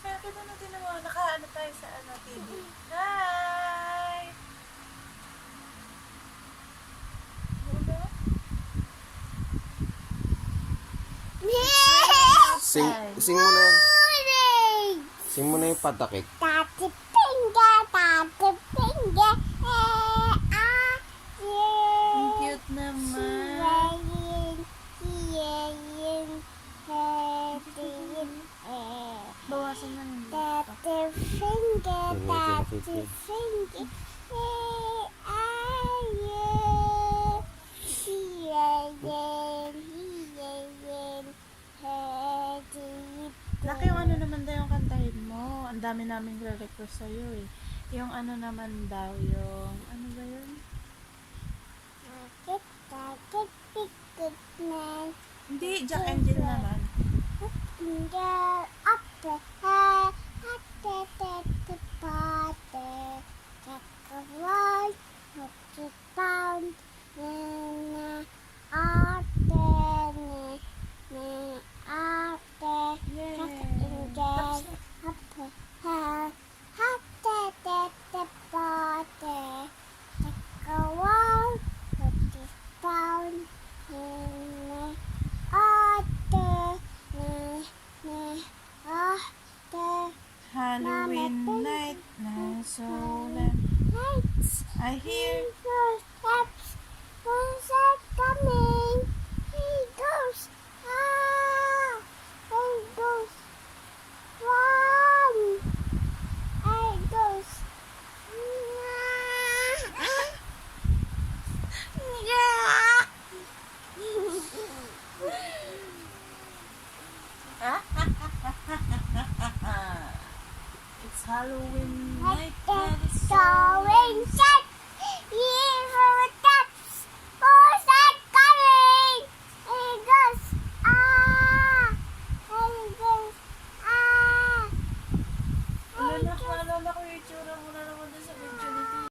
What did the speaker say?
Kaya kita natin naman, nakaano tayo sa TV. Hi! Ano? Sing mo na. Sing mo na yung patakit. Tati finger, tati finger, Ang cute naman. Bawasan na nito. Tati finger, tati finger, Laki yung ano naman daw yung kantahin mo. Ang dami namin re-request sa'yo eh. Yung ano naman daw, yung ano ba yun? Hindi, Jack and Jill naman. Halloween night na solar. I hear Coming. He goes. He goes. Run. He goes. it's Halloween night. Going